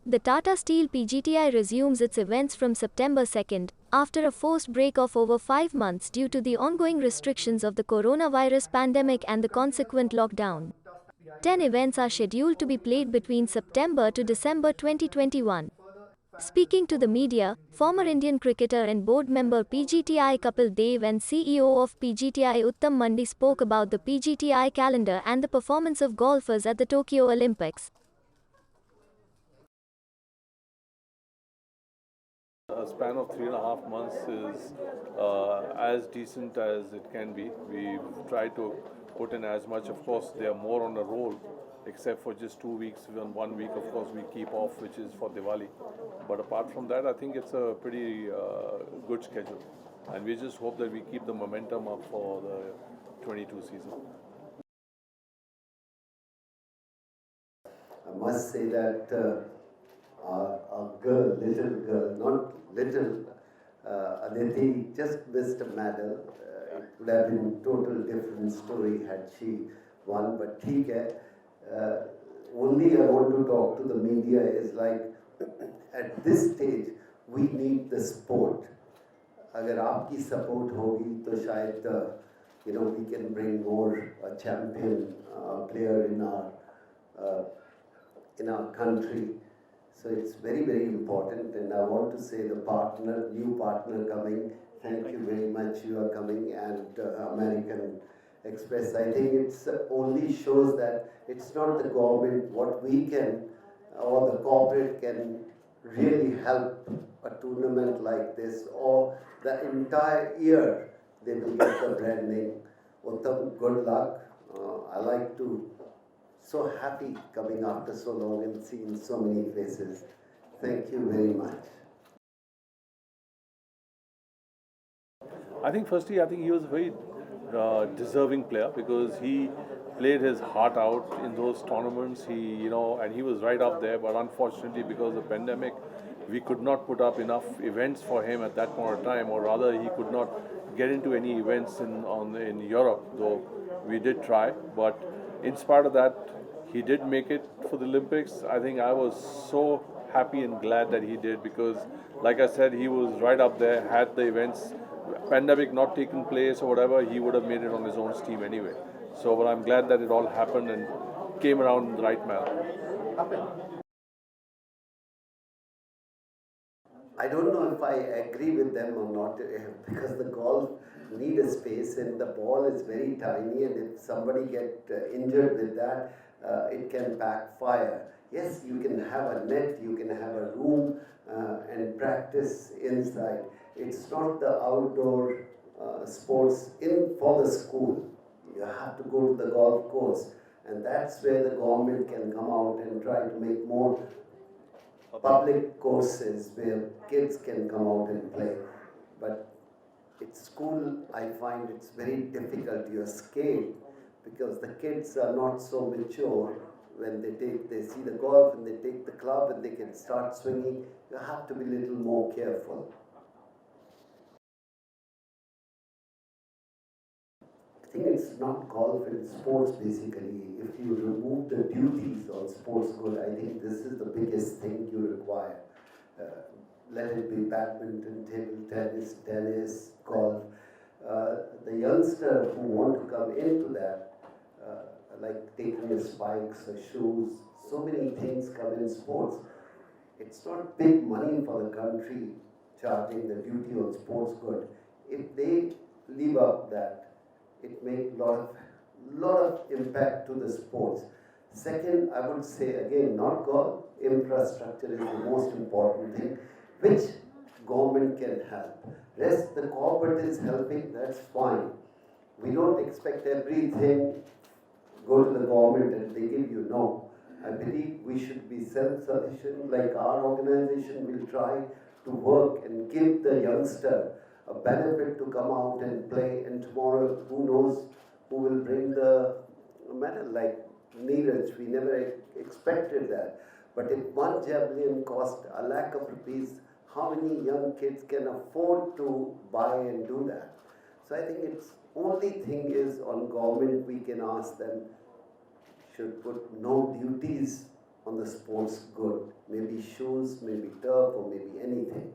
The Tata Steel PGTI resumes its events from September 2nd, after a forced break of over 5 months due to the ongoing restrictions of the coronavirus pandemic and the consequent lockdown. 10 events are scheduled to be played between September to December 2021. Speaking to the media, former Indian cricketer and board member PGTI Kapil Dev and CEO of PGTI Uttam Mandi spoke about the PGTI calendar and the performance of golfers at the Tokyo Olympics. A span of 3.5 months is as decent as it can be. We've tried to put in as much. Of course, they are more on a roll, except for just 2 weeks. On 1 week, of course, we keep off, which is for Diwali. But apart from that, I think it's a pretty good schedule. And we just hope that we keep the momentum up for the 22 season. I must say that our girl, little girl, not little, Aditi just missed a medal. It would have been a total different story had she won, but theek hai. Only I want to talk to the media is like, at this stage, we need the sport. अगर आपकी support होगी तो शायद we can bring more champion player in our country. So it's very, very important, and I want to say the new partner coming, thank you very much, you are coming, and American Express. I think it's only shows that it's not the government, what we can, or the corporate can really help a tournament like this, or the entire year they will get the branding. Uttam, good luck. I like to so happy coming after so long and seeing so many faces. Thank you very much. I think firstly, he was a very deserving player because he played his heart out in those tournaments. And he was right up there. But unfortunately, because of the pandemic, we could not put up enough events for him at that point of time, or rather, he could not get into any events in Europe. Though we did try, but in spite of that, he did make it for the Olympics. I think I was so happy and glad that he did because, like I said, he was right up there, had the events. Pandemic not taken place or whatever, he would have made it on his own steam anyway. So, but I'm glad that it all happened and came around in the right manner. I don't know if I agree with them or not because the golf need a space and the ball is very tiny, and if somebody get injured with that, it can backfire. Yes, you can have a net, you can have a room and practice inside. It's not the outdoor sports for the school. You have to go to the golf course, and that's where the government can come out and try to make more public courses where kids can come out and play. But at school, I find it's very difficult. You're scared because the kids are not so mature. When they see the golf and they take the club and they can start swinging, you have to be a little more careful. I think it's not golf, it's sports basically. If you remove the duties on sports good, I think this is the biggest thing you require. Let it be badminton, table tennis, golf. The youngster who want to come into that, like taking the spikes or shoes, so many things come in sports. It's not big money for the country charging the duty on sports good. If they leave up that, it makes lot of impact to the sports. Second, I would say again, not golf, infrastructure is the most important thing, which government can help. Rest, the corporate is helping, that's fine. We don't expect everything go to the government and they give you, no. I believe we should be self-sufficient, like our organization will try to work and give the youngster a benefit to come out and play, and tomorrow who knows who will bring the medal, like Neeraj. We never expected that. But if one javelin cost a lakh of rupees, how many young kids can afford to buy and do that? So I think it's only thing is on government we can ask them should put no duties on the sports good, maybe shoes, maybe turf or maybe anything.